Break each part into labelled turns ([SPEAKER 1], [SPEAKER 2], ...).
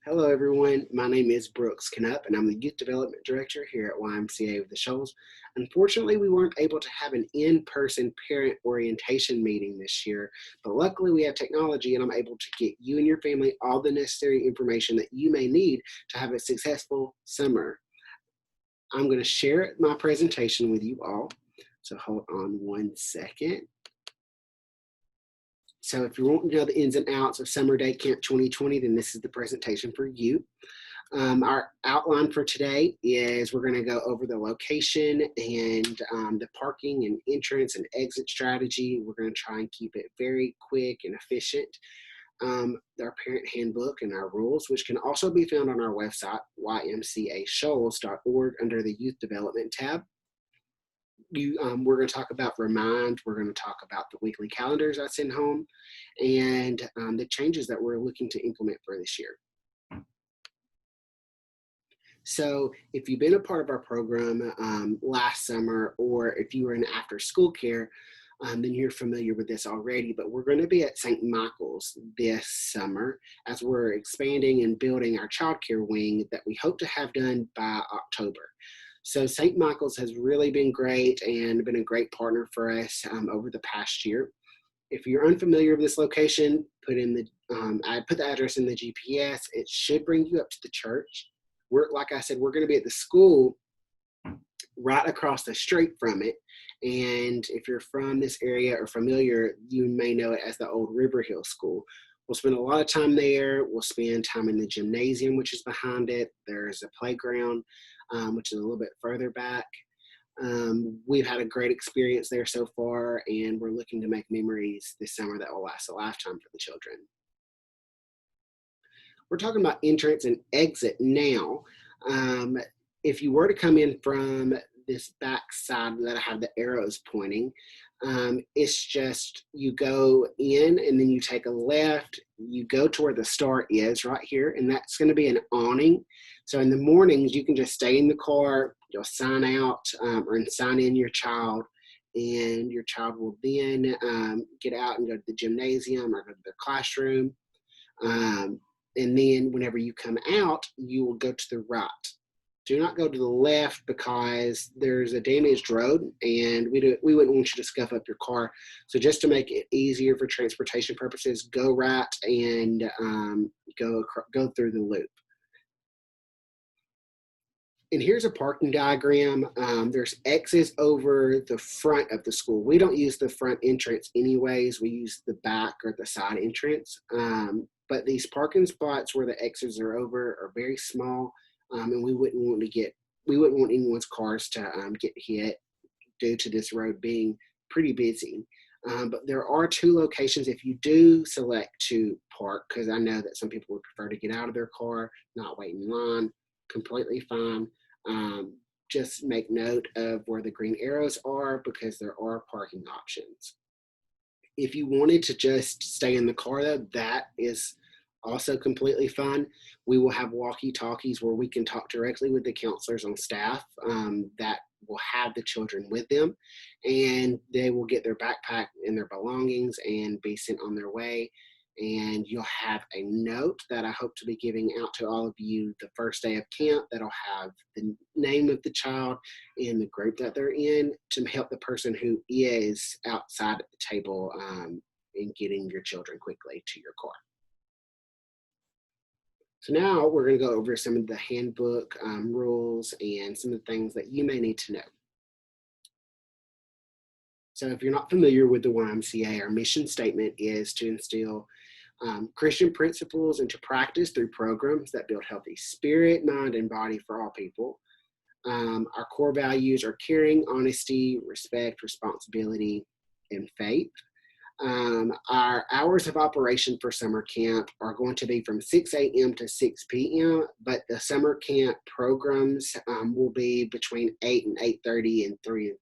[SPEAKER 1] Hello, everyone. My name is Brooks Knupp, and I'm the Youth Development Director here at YMCA of the Shoals. Unfortunately, we weren't able to have an in-person parent orientation meeting this year, but luckily we have technology, and I'm able to get you and your family all the necessary information that you may need to have a successful summer. I'm going to share my presentation with you all, so hold on one second. So if you want to know the ins and outs of Summer Day Camp 2020, then this is the presentation for you. Our outline for today is we're going to go over the location and the parking and entrance and exit strategy. We're going to try and keep it very quick and efficient. Our parent handbook and our rules, which can also be found on our website, ymcashoals.org, under the Youth Development tab. We're going to talk about Remind. We're going to talk about the weekly calendars I send home and the changes that we're looking to implement for this year. So if you've been a part of our program last summer, or if you were in after school care, then you're familiar with this already, but we're going to be at St. Michael's this summer as we're expanding and building our child care wing that we hope to have done by October. So St. Michael's has really been great and been a great partner for us over the past year. If you're unfamiliar with this location, I put the address in the GPS. It should bring you up to the church. Like I said, we're going to be at the school right across the street from it. And if you're from this area or familiar, you may know it as the old River Hill School. We'll spend a lot of time there. We'll spend time in the gymnasium, which is behind it. There's a playground, which is a little bit further back. We've had a great experience there so far, and we're looking to make memories this summer that will last a lifetime for the children. We're talking about entrance and exit now. If you were to come in from this back side that I have the arrows pointing, it's just you go in and then you take a left, you go to where the start is right here, and that's going to be an awning. So in the mornings, you can just stay in the car, you'll sign out or sign in your child, and your child will then get out and go to the gymnasium or go to the classroom. And then whenever you come out, you will go to the right. Do not go to the left because there's a damaged road and we wouldn't want you to scuff up your car. So just to make it easier for transportation purposes, go right and go through the loop. And here's a parking diagram. There's X's over the front of the school. We don't use the front entrance anyways. We use the back or the side entrance. But these parking spots where the X's are over are very small. And we wouldn't want anyone's cars to get hit due to this road being pretty busy. But there are two locations if you do select to park, because I know that some people would prefer to get out of their car, not wait in line. Completely fine. Just make note of where the green arrows are because there are parking options. If you wanted to just stay in the car though, that is also completely fine. We will have walkie-talkies where we can talk directly with the counselors on staff that will have the children with them, and they will get their backpack and their belongings and be sent on their way. And you'll have a note that I hope to be giving out to all of you the first day of camp that'll have the name of the child and the group that they're in to help the person who is outside at the table in getting your children quickly to your car. So now we're going to go over some of the handbook rules and some of the things that you may need to know. So if you're not familiar with the YMCA, our mission statement is to instill Christian principles into practice through programs that build healthy spirit, mind, and body for all people. Our core values are caring, honesty, respect, responsibility, and faith. Our hours of operation for summer camp are going to be from 6 a.m. to 6 p.m., but the summer camp programs will be between 8 and 8:30 and 3 and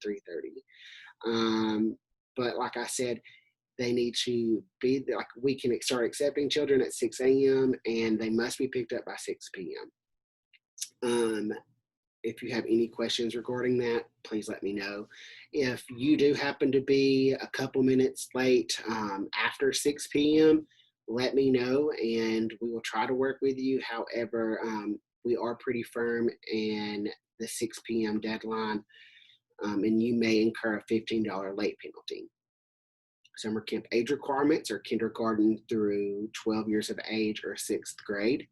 [SPEAKER 1] 3:30. But like I said, they need to be, like, we can start accepting children at 6 a.m. and they must be picked up by 6 p.m. If you have any questions regarding that, please let me know. If you do happen to be a couple minutes late after 6 p.m., let me know and we will try to work with you. However, we are pretty firm in the 6 p.m. deadline, and you may incur a $15 late penalty. Summer camp age requirements are kindergarten through 12 years of age or 6th grade.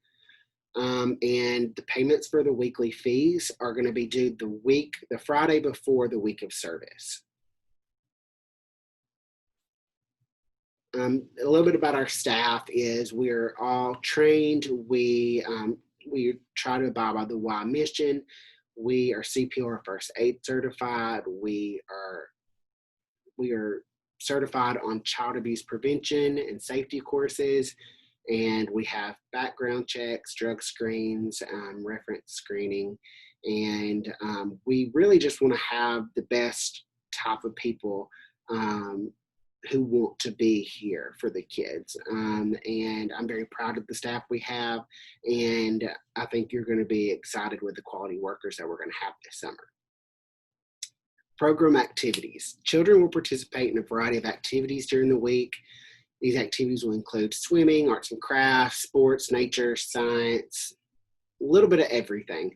[SPEAKER 1] And the payments for the weekly fees are going to be due the Friday before the week of service. A little bit about our staff is we're all trained. We try to abide by the Y mission. We are CPR first aid certified. We are certified on child abuse prevention and safety courses. And we have background checks, drug screens, reference screening. And we really just want to have the best type of people who want to be here for the kids. And I'm very proud of the staff we have. And I think you're going to be excited with the quality workers that we're going to have this summer. Program activities. Children will participate in a variety of activities during the week. These activities will include swimming, arts and crafts, sports, nature, science, a little bit of everything.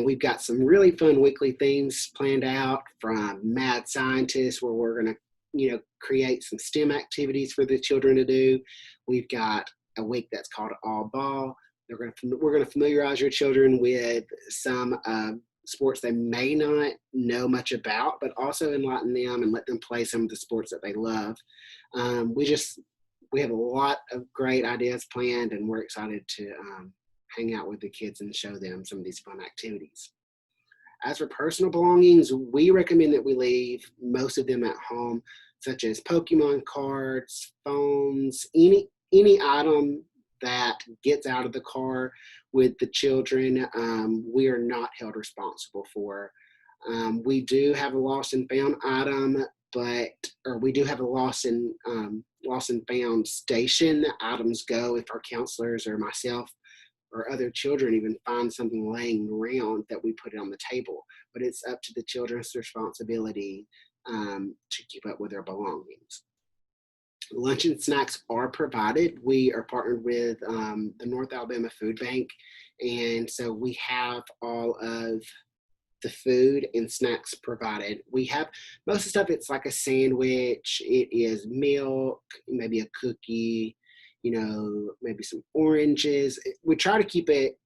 [SPEAKER 1] We've got some really fun weekly themes planned out, from mad scientists, where we're going to create some STEM activities for the children to do. We've got a week that's called All Ball. We're going to familiarize your children with some sports they may not know much about, but also enlighten them and let them play some of the sports that they love. We have a lot of great ideas planned, and we're excited to hang out with the kids and show them some of these fun activities. As for personal belongings, we recommend that we leave most of them at home, such as Pokemon cards, phones, any item that gets out of the car with the children, we are not held responsible for. We do have a lost and found item, we do have a lost and found station that items go if our counselors or myself or other children even find something laying around, that we put it on the table. But it's up to the children's responsibility to keep up with their belongings. Lunch and snacks are provided. We are partnered with the North Alabama Food Bank, and so we have all of the food and snacks provided. We have most of the stuff, it's like a sandwich, it is milk, maybe a cookie, maybe some oranges. We try to keep it,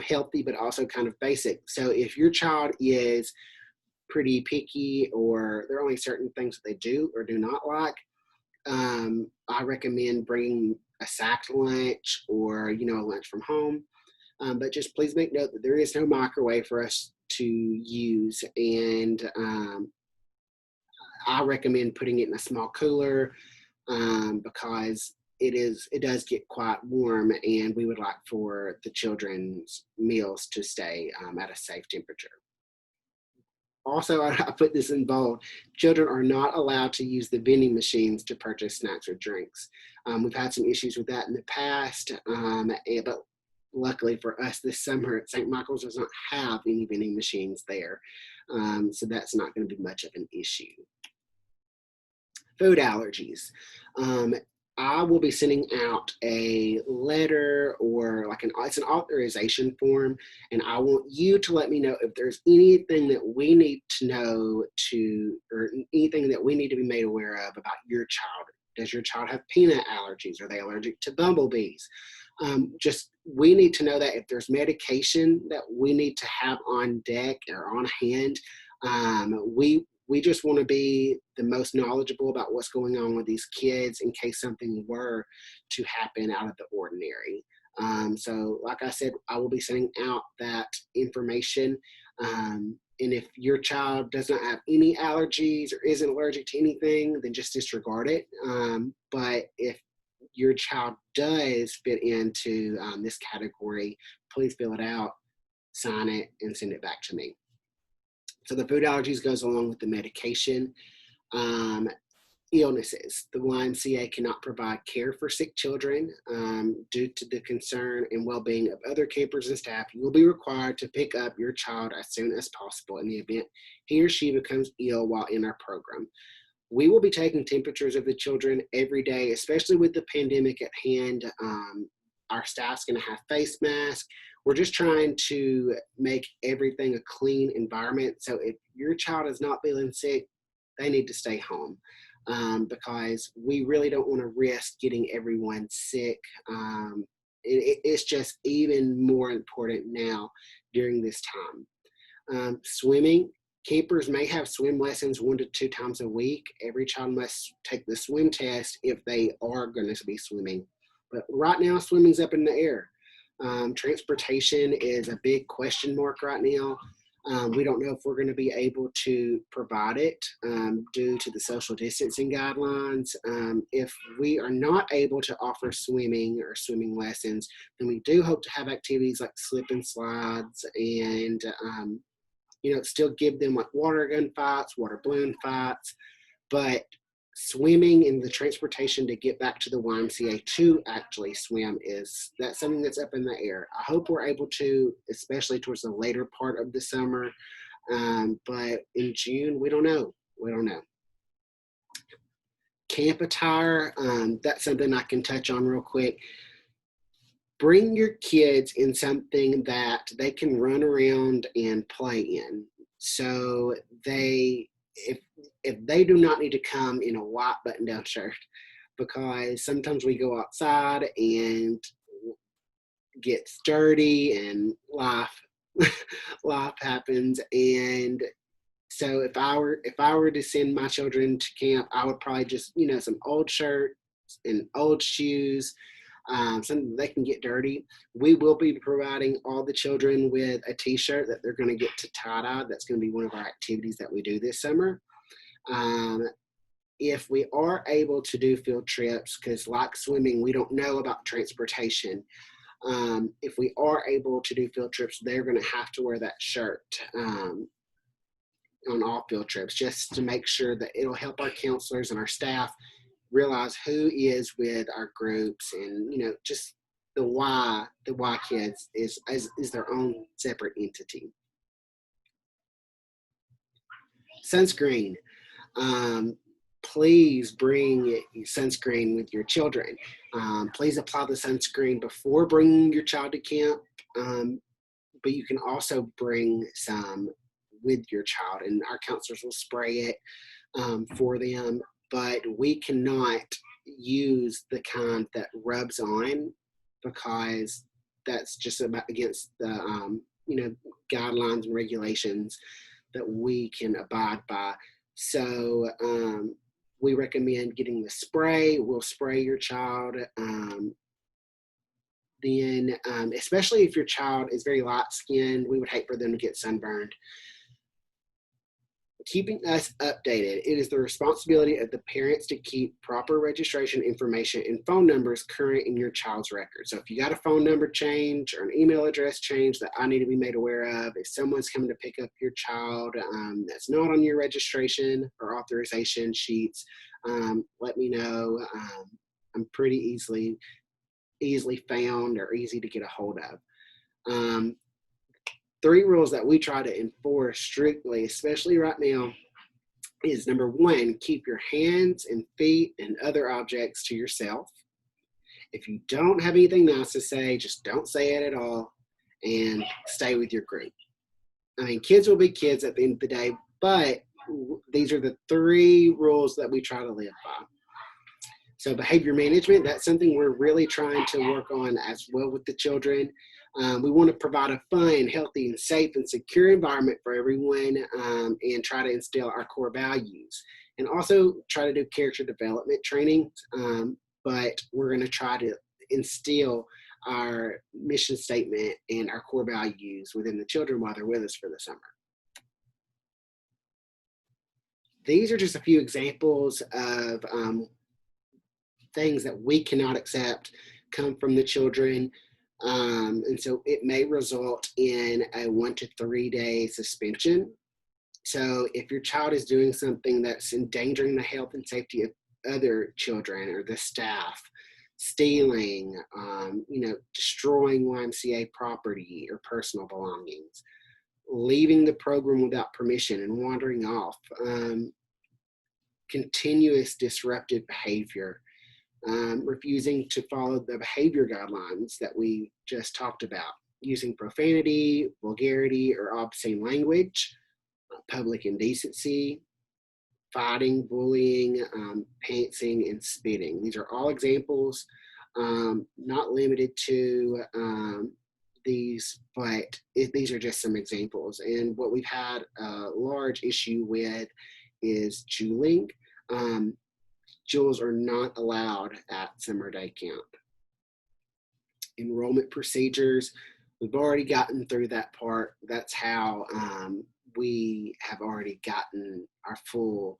[SPEAKER 1] healthy, but also kind of basic. So if your child is pretty picky, or there are only certain things that they do or do not like, I recommend bringing a sacked lunch or, a lunch from home. But just please make note that there is no microwave for us to use. And I recommend putting it in a small cooler because it does get quite warm, and we would like for the children's meals to stay at a safe temperature. Also, I put this in bold, children are not allowed to use the vending machines to purchase snacks or drinks. We've had some issues with that in the past, but luckily for us this summer, St. Michael's does not have any vending machines there, so that's not going to be much of an issue. Food allergies. I will be sending out a letter, or it's an authorization form, and I want you to let me know if there's anything that we need to know or anything that we need to be made aware of about your child. Does your child have peanut allergies? Are they allergic to bumblebees? We need to know that. If there's medication that we need to have on deck or on hand, we just want to be the most knowledgeable about what's going on with these kids in case something were to happen out of the ordinary. So like I said, I will be sending out that information. And if your child does not have any allergies or isn't allergic to anything, then just disregard it. But if your child does fit into this category, please fill it out, sign it, and send it back to me. So the food allergies goes along with the medication. Illnesses. The YMCA cannot provide care for sick children due to the concern and well-being of other campers and staff. You will be required to pick up your child as soon as possible in the event he or she becomes ill while in our program. We will be taking temperatures of the children every day, especially with the pandemic at hand. Our staff's going to have face masks. We're just trying to make everything a clean environment. So if your child is not feeling sick, they need to stay home, because we really don't want to risk getting everyone sick. It's just even more important now during this time. Swimming. Campers may have swim lessons 1 to 2 times a week. Every child must take the swim test if they are going to be swimming. But right now, swimming's up in the air. Transportation is a big question mark right now. We don't know if we're going to be able to provide it due to the social distancing guidelines. If we are not able to offer swimming or swimming lessons, then we do hope to have activities like slip and slides and still give them like water gun fights, water balloon fights, but swimming and the transportation to get back to the YMCA to actually swim that's something that's up in the air. I hope we're able to, especially towards the later part of the summer, but in June, we don't know. Camp attire, that's something I can touch on real quick. Bring your kids in something that they can run around and play in. So if they do not need to come in a white button-down shirt, because sometimes we go outside and gets dirty and life happens. And so if I were to send my children to camp, I would probably just some old shirts and old shoes. Something they can get dirty. We will be providing all the children with a t-shirt that they're going to get to tie-dye. That's going to be one of our activities that we do this summer. If we are able to do field trips, because like swimming, we don't know about transportation. If we are able to do field trips, they're going to have to wear that shirt on all field trips, just to make sure that it'll help our counselors and our staff realize who is with our groups, and just the Y kids is their own separate entity. Sunscreen. Please bring sunscreen with your children. Please apply the sunscreen before bringing your child to camp, but you can also bring some with your child, and our counselors will spray it for them. But we cannot use the kind that rubs on, because that's just against the guidelines and regulations that we can abide by. So we recommend getting the spray. We'll spray your child. Then, especially if your child is very light-skinned, we would hate for them to get sunburned. Keeping us updated. It is the responsibility of the parents to keep proper registration information and phone numbers current in your child's record. So if you got a phone number change or an email address change that I need to be made aware of, if someone's coming to pick up your child that's not on your registration or authorization sheets, let me know. I'm pretty easily found or easy to get a hold of. 3 rules that we try to enforce strictly, especially right now, is number 1, keep your hands and feet and other objects to yourself. If you don't have anything nice to say, just don't say it at all and stay with your group. I mean, kids will be kids at the end of the day, but these are the 3 rules that we try to live by. So behavior management, that's something we're really trying to work on as well with the children. We want to provide a fun, healthy, and safe and secure environment for everyone, and try to instill our core values. And also try to do character development training, but we're going to try to instill our mission statement and our core values within the children while they're with us for the summer. These are just a few examples of things that we cannot accept come from the children. And so it may result in a 1 to 3 day suspension. So if your child is doing something that's endangering the health and safety of other children or the staff, stealing, destroying YMCA property or personal belongings, leaving the program without permission and wandering off, continuous disruptive behavior, refusing to follow the behavior guidelines that we just talked about, using profanity, vulgarity, or obscene language, public indecency, fighting, bullying, pantsing, and spitting. These are all examples, not limited to these, but these are just some examples. And what we've had a large issue with is juuling. Jewels are not allowed at summer day camp. Enrollment procedures, we've already gotten through that part. That's how we have already gotten our full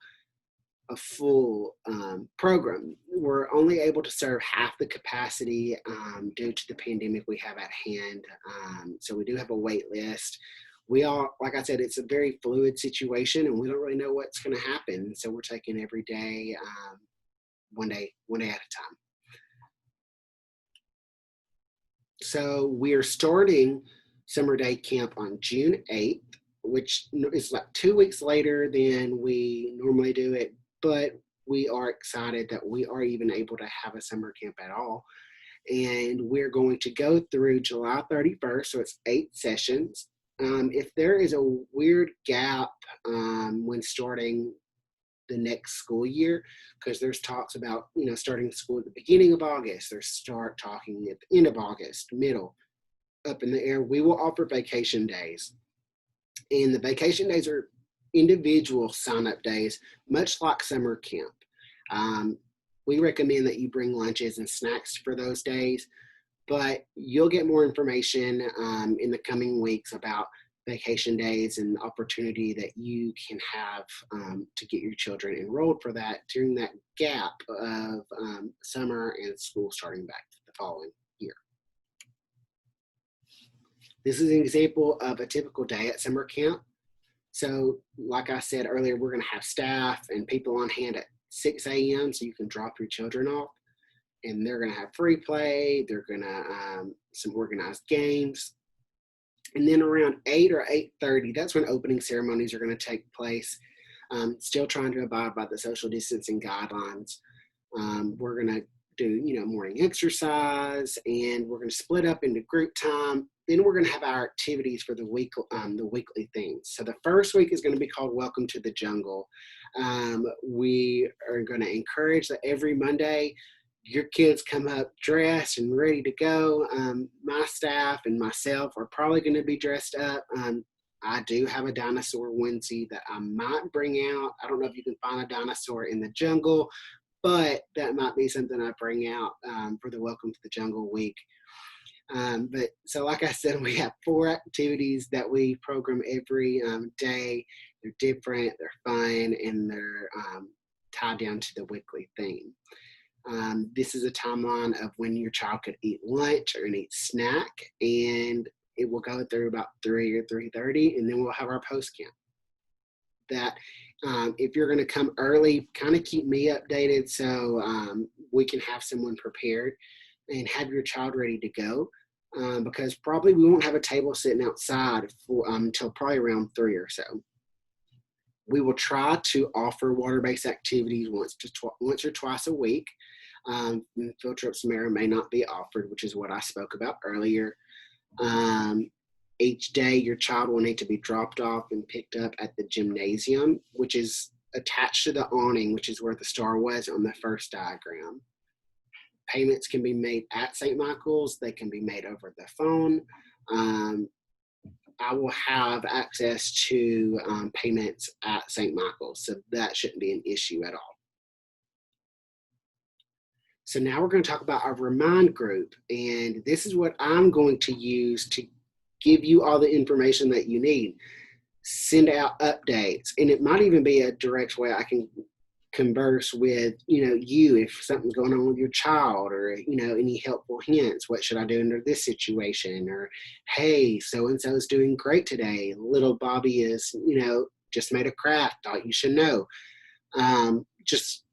[SPEAKER 1] program. We're only able to serve half the capacity due to the pandemic we have at hand. So we do have a wait list. Like I said, it's a very fluid situation, and we don't really know what's going to happen. So we're taking every day, one day at a time. So we are starting summer day camp on June 8th, which is like 2 weeks later than we normally do it, but we are excited that we are even able to have a summer camp at all. And we're going to go through July 31st, so it's 8 sessions. If there is a weird gap when starting the next school year, because there's talks about, starting school at the beginning of August, or start talking at the end of August, middle, up in the air, we will offer vacation days. And the vacation days are individual sign-up days, much like summer camp. We recommend that you bring lunches and snacks for those days, but you'll get more information in the coming weeks about vacation days and the opportunity that you can have to get your children enrolled for that during that gap of summer and school starting back the following year. This is an example of a typical day at summer camp. So like I said earlier, we're going to have staff and people on hand at 6 a.m. so you can drop your children off. And they're going to have free play. They're going to some organized games. And then around 8 or 8:30, that's when opening ceremonies are going to take place. Still trying to abide by the social distancing guidelines. We're going to do, morning exercise, and we're going to split up into group time. Then we're going to have our activities for the weekly things. So the first week is going to be called Welcome to the Jungle. We are going to encourage that every Monday, your kids come up dressed and ready to go. My staff and myself are probably going to be dressed up. I do have a dinosaur onesie that I might bring out. I don't know if you can find a dinosaur in the jungle, but that might be something I bring out for the Welcome to the Jungle week. But so like I said, we have 4 activities that we program every day. They're different, they're fun, and they're tied down to the weekly theme. This is a timeline of when your child could eat lunch or eat snack, and it will go through about 3 or 3:30, and then we'll have our post camp. That if you're going to come early, kind of keep me updated so we can have someone prepared and have your child ready to go, because probably we won't have a table sitting outside until probably around 3 or so. We will try to offer water-based activities once or twice a week. Field trips may not be offered, which is what I spoke about earlier. Each day, your child will need to be dropped off and picked up at the gymnasium, which is attached to the awning, which is where the star was on the first diagram. Payments can be made at St. Michael's. They can be made over the phone. I will have access to payments at St. Michael's, so that shouldn't be an issue at all. So now we're going to talk about our Remind group, and this is what I'm going to use to give you all the information that you need. Send out updates, and it might even be a direct way I can converse with you if something's going on with your child, or any helpful hints. What should I do under this situation? Or hey, so and so is doing great today. Little Bobby is just made a craft. Thought you should know. Just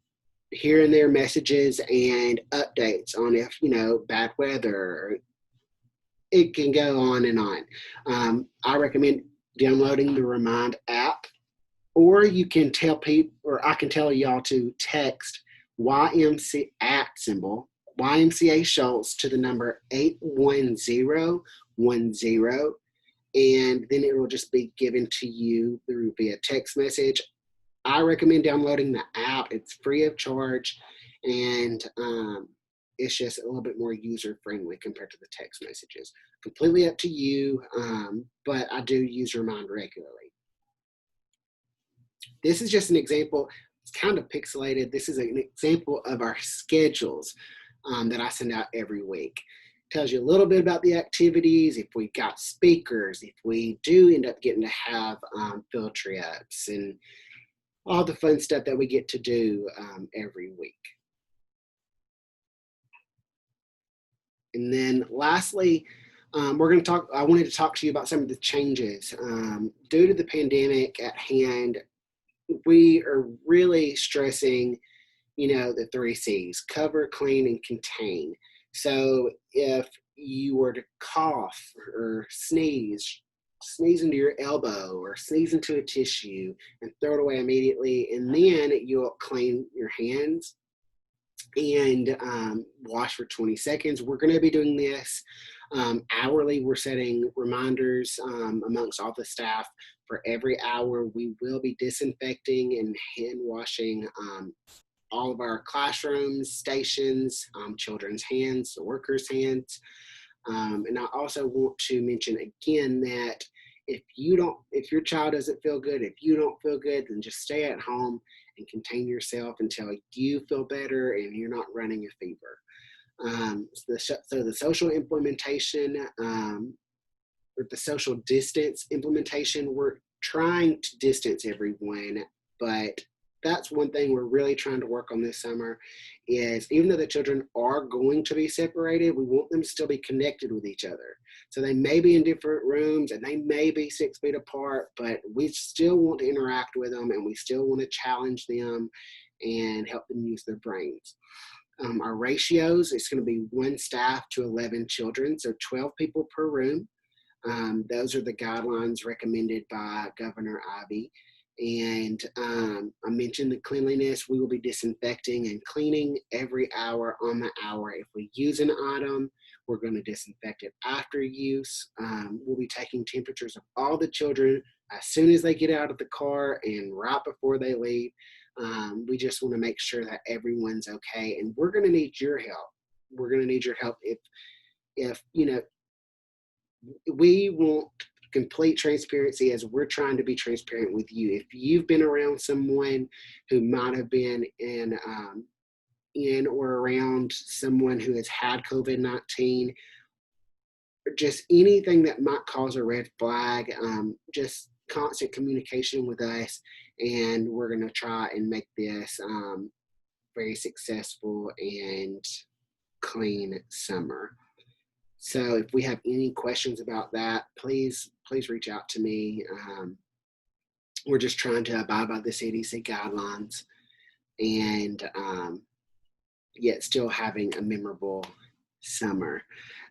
[SPEAKER 1] here and there messages and updates on if bad weather. It can go on and on. I recommend downloading the Remind app. Or you can tell people, or I can tell y'all to text YMCA at symbol, YMCA Schultz to the number 81010, and then it will just be given to you through via text message. I recommend downloading the app. It's free of charge, and it's just a little bit more user friendly compared to the text messages. Completely up to you, but I do use Remind regularly. This is just an example. It's kind of pixelated. This is an example of our schedules that I send out every week. It tells you a little bit about the activities, if we got speakers, if we do end up getting to have field trips, and all the fun stuff that we get to do every week. And then lastly, I wanted to talk to you about some of the changes. Due to the pandemic at hand, we are really stressing, the 3 C's: cover, clean, and contain. So if you were to cough or sneeze into your elbow or sneeze into a tissue and throw it away immediately, and then you'll clean your hands and wash for 20 seconds. We're going to be doing this hourly. We're setting reminders amongst all the staff. For every hour, we will be disinfecting and hand washing all of our classrooms, stations, children's hands, the workers' hands. And I also want to mention again that if your child doesn't feel good, if you don't feel good, then just stay at home and contain yourself until you feel better and you're not running a fever. So the social implementation, or the social distance implementation, we're trying to distance everyone, but that's one thing we're really trying to work on this summer is, even though the children are going to be separated, we want them to still be connected with each other. So they may be in different rooms and they may be 6 feet apart, but we still want to interact with them and we still want to challenge them and help them use their brains. Our ratios, it's going to be 1 staff to 11 children, so 12 people per room. Those are the guidelines recommended by Governor Ivey. And I mentioned the cleanliness. We will be disinfecting and cleaning every hour on the hour. If we use an item, we're going to disinfect it after use. We'll be taking temperatures of all the children as soon as they get out of the car and right before they leave. We just want to make sure that everyone's okay. And we're going to need your help. We're going to need your help if we want complete transparency, as we're trying to be transparent with you. If you've been around someone who might have been in or around someone who has had COVID-19, or just anything that might cause a red flag, just constant communication with us, and we're going to try and make this very successful and clean summer. So if we have any questions about that, please reach out to me. We're just trying to abide by the CDC guidelines and yet still having a memorable summer.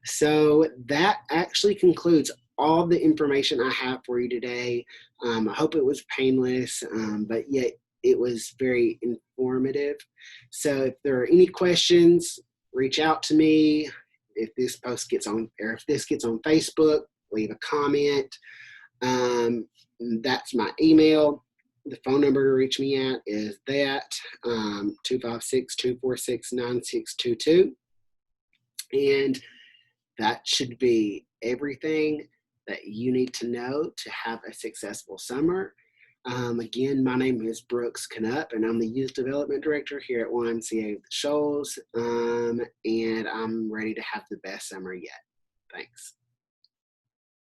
[SPEAKER 1] So that actually concludes all the information I have for you today. I hope it was painless, but yet it was very informative. So if there are any questions, reach out to me. If this post gets on, or if this gets on Facebook, leave a comment. That's my email. The phone number to reach me at is that 256-246-9622. And that should be everything that you need to know to have a successful summer. Again, my name is Brooks Knupp, and I'm the Youth Development Director here at YMCA of the Shoals, and I'm ready to have the best summer yet. Thanks.